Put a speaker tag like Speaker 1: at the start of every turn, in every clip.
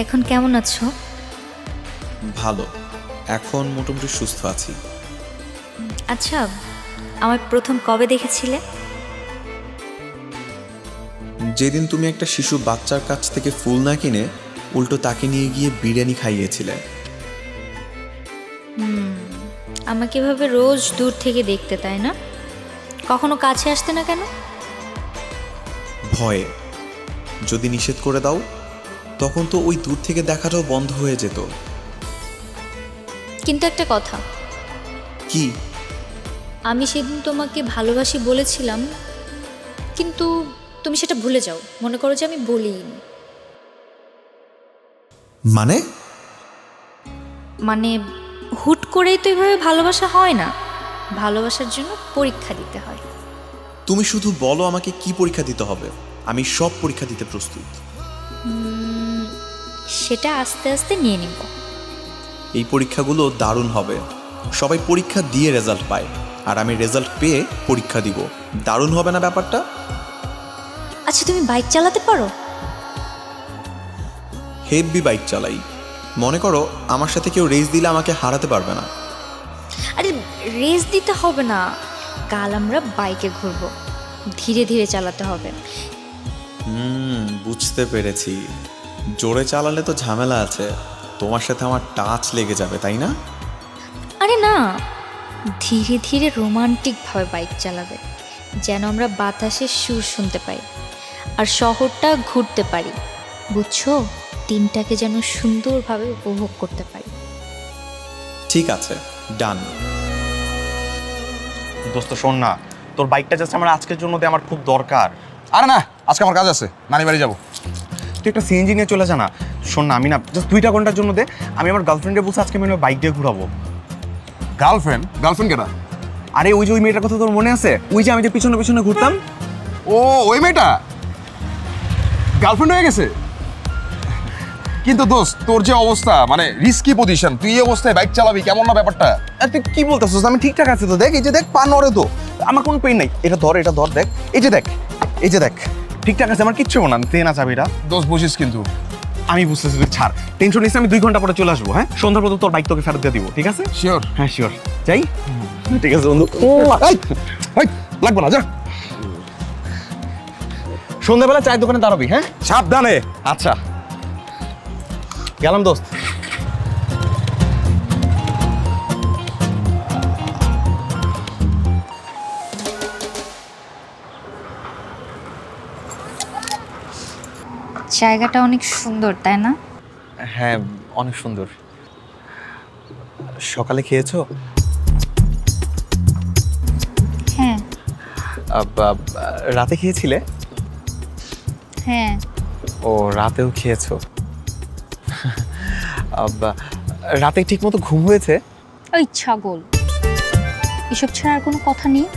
Speaker 1: এখন কেমন আছো?
Speaker 2: ভালো, এখন মোটামুটি সুস্থ আছি।
Speaker 1: আচ্ছা, আমার প্রথম কবে দেখেছিলে?
Speaker 2: যেদিন তুমি একটা শিশু বাচ্চার কাছ থেকে ফুল না কিনে উল্টো তাকে নিয়ে গিয়ে বিরিয়ানি খাইয়েছিলে।
Speaker 1: আমাকে এভাবে রোজ দূর থেকে দেখতে, তাই না? কখনো কাছে আসতে না কেন?
Speaker 2: ভয়ে। যদি নিষেধ করে দাও তখন তো ওই দূর থেকে দেখাটাও বন্ধ হয়ে যেত।
Speaker 1: কিন্তু একটা কথা,
Speaker 2: কি?
Speaker 1: আমি সেদিন তোমাকে ভালোবাসি বলেছিলাম, কিন্তু তুমি সেটা ভুলে যাও, মনে করো যে আমি বলিনি।
Speaker 2: মানে?
Speaker 1: মানে হুট করেই তো এভাবে ভালোবাসা হয় না, ভালোবাসার জন্য পরীক্ষা দিতে হয়।
Speaker 2: তুমি শুধু বলো আমাকে কি পরীক্ষা দিতে হবে, আমি সব পরীক্ষা দিতে প্রস্তুত।
Speaker 1: সেটা আস্তে আস্তে নিয়ে নিব।
Speaker 2: এই পরীক্ষাগুলো দারুণ হবে। সবাই পরীক্ষা দিয়ে রেজাল্ট পায়, আর আমি রেজাল্ট পেয়ে পরীক্ষা দিব। দারুণ হবে না ব্যাপারটা?
Speaker 1: আচ্ছা, তুমি বাইক চালাতে পারো?
Speaker 2: হেভি বাইক চালাই। মনে করো আমার সাথে কেউ রেস দিলে আমাকে হারাতে পারবে না।
Speaker 1: আরে রেস দিতে হবে না, কাল আমরা বাইকে ঘুরবো, ধীরে ধীরে চালাতে হবে।
Speaker 2: বুঝতে পেরেছি। জোরে চালালে তো ঝামেলা আছে, তোমার সাথে আমার টাচ লেগে যাবে, তাই না?
Speaker 1: আরে না, ধীরে ধীরে রোমান্টিকভাবে বাইক চালাবে, যেন আমরা বাতাসের সুর শুনতে পাই আর শহরটা ঘুরতে পারি, বুঝছো? দিনটাকে যেন সুন্দরভাবে উপভোগ করতে পারি।
Speaker 2: ঠিক আছে, ডান।
Speaker 3: দোস্ত শোন না, তোর বাইকটা জাস্ট আমার আজকের জন্য দে, আমার খুব দরকার।
Speaker 4: আরে না, আজকে আমার কাজ আছে, নানি বাড়ি যাবো।
Speaker 3: তুই একটা সিএনজি নিয়ে চলে যা না। শোন না, আমি না জাস্ট 2টা ঘন্টার জন্য দে। আমি আমার গার্লফ্রেন্ডে বলছি আজকে আমি বাইক দিয়ে ঘুরাবো।
Speaker 4: গার্লফ্রেন্ড? গার্লফ্রেন্ড কেটা?
Speaker 3: আরে ওই যে ওই মেয়েটার কথা তোর মনে আছে? ওই যে আমি যে পিছনে পিছনে ঘুরতাম।
Speaker 4: ও ওই মেয়েটা গার্লফ্রেন্ড হয়ে গেছে? কিন্তু দোস্ত, তোর যে অবস্থা, মানে রিস্কি পজিশন, তুই এই অবস্থায় বাইক চালাবি, কেমন না ব্যাপারটা?
Speaker 3: তুই কি বলতেছিস? আমি ঠিকঠাক আছে তো, দেখ এই যে দেখ, পা নড়ে তো, আমার কোনো পেইন নাই। এটা ধর, এটা ধর, দেখ এই যে দেখ, এই যে দেখ, ঠিকঠাক আছে, আমার কিচ্ছু না। দে না চাবিটা।
Speaker 4: দোস্ত বুঝিস কিন্তু।
Speaker 3: আমি বুঝতেছি, তুই ছাড়, টেনশন নিস। আমি 2 ঘন্টা পরে চলে আসবো। হ্যাঁ, সন্ধ্যার পর তোর বাইক তোকে ফেরত দিয়ে দিব, ঠিক আছে?
Speaker 4: শিওর?
Speaker 3: হ্যাঁ শিওর। যাই? ঠিক আছে বন্ধু।
Speaker 4: লাগবো না, যা।
Speaker 3: সন্ধ্যাবেলা চায়ের দোকানে দাঁড়াবি, হ্যাঁ?
Speaker 4: সাবধানে।
Speaker 3: আচ্ছা, গেলাম দোস্ত।
Speaker 1: জায়গাটা অনেক সুন্দর, তাই না?
Speaker 3: হ্যাঁ, অনেক সুন্দর। সকালে খেয়েছো?
Speaker 1: হ্যাঁ।
Speaker 3: রাতে খেয়েছিলে?
Speaker 1: হ্যাঁ।
Speaker 3: ও, রাতেও খেয়েছো। রাতে ঠিক মতো ঘুম হয়েছে?
Speaker 1: ওই ছাগল, এসব ছাড়া আর কোনো কথা নেই?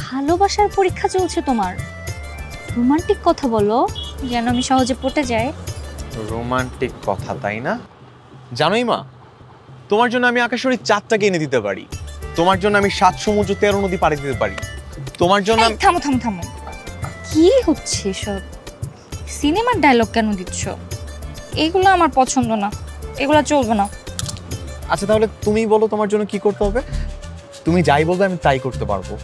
Speaker 1: ভালোবাসার পরীক্ষা চলছে তোমার, রোমান্টিক কথা বলো যেন আমি সহজে পটে যাই।
Speaker 3: রোমান্টিক কথা, তাই না? জানোই মা, তোমার জন্য আমি আকাশের চাঁদটাকে এনে দিতে পারি, তোমার জন্য আমি 7 সমুদ্র 13 নদী পাড়ি দিতে পারি, তোমার জন্য।
Speaker 1: থামো থামো থামো, কি হচ্ছে সব? সিনেমার ডায়লগ কেন দিচ্ছ? এগুলো আমার পছন্দ না, এগুলো চলবে না।
Speaker 3: আচ্ছা তাহলে তুমি বলো, তোমার জন্য কি করতে হবে? তুমি যাই বলবে আমি তাই করতে পারবো।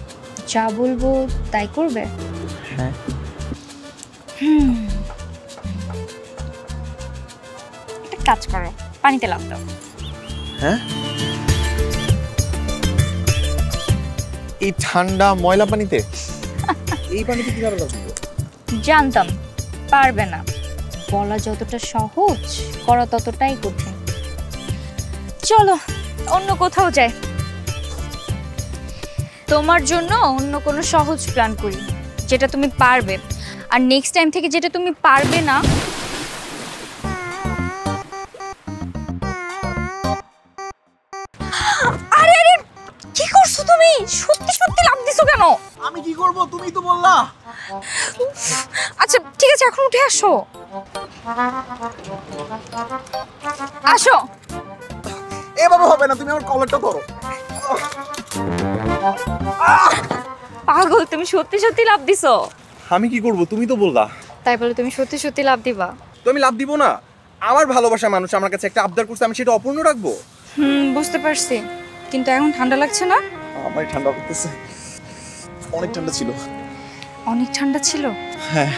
Speaker 1: যা বলবো তাই করবে?
Speaker 3: হ্যাঁ।
Speaker 1: একটা কাজ করো, পানিতে লাফ দাও।
Speaker 3: হ্যাঁ? এই ঠান্ডা ময়লা পানিতে? এই পানিতে কিভাবে লাফ দিব?
Speaker 1: জানতাম পারবে না, বলা যতটা সহজ করা ততটাই কঠিন। চলো অন্য কোথাও যাই, তোমার জন্য অন্য কোনো সহজ প্ল্যান করি যেটা তুমি পারবে, আর নেক্সট টাইম থেকে যেটা তুমি পারবে না। আরে আরে কি করছো তুমি? সত্যি সত্যি লাফ দিছো কেন?
Speaker 3: আমি কি করব, তুমিই তো বললা।
Speaker 1: আচ্ছা ঠিক আছে, এখন উঠে আসো। আসো।
Speaker 3: এভাবে হবে না, তুমি আমার কলারটা ধরো।
Speaker 1: পাগল, তুমি সত্যি সত্যি লাফ দিছো?
Speaker 3: আমি কি করব, তুমি তো বললা।
Speaker 1: তাই বলে তুমি সত্যি সত্যি লাফ দিবা?
Speaker 3: তো আমি লাভ দিব না?
Speaker 5: আমার ভালোবাসা মানুষ আমার কাছে একটা আবদার করছে, আমি সেটা অপূর্ণ রাখবো?
Speaker 6: বুঝতে পারছি, কিন্তু এখন ঠান্ডা লাগছে না?
Speaker 5: আমার ঠান্ডা করতেছে, অনেক ঠান্ডা ছিল।
Speaker 6: অনেক ঠান্ডা ছিল?
Speaker 5: হ্যাঁ।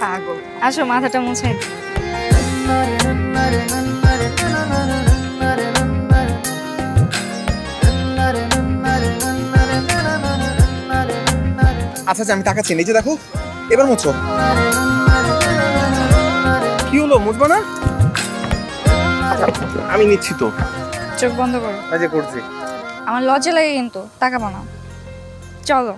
Speaker 6: পাগল, আসো মাথাটা মুছাই দিই।
Speaker 5: আচ্ছা আচ্ছা, আমি তাকাচ্ছি, নিচে দেখো, এবার মুছো। কি হলো, মুছবা না? আমি নিচ্ছি তো।
Speaker 6: চোখ বন্ধ করো।
Speaker 5: যে করছি।
Speaker 6: আমার লজ্জা লাগে কিন্তু, তাকাবো না। চলো।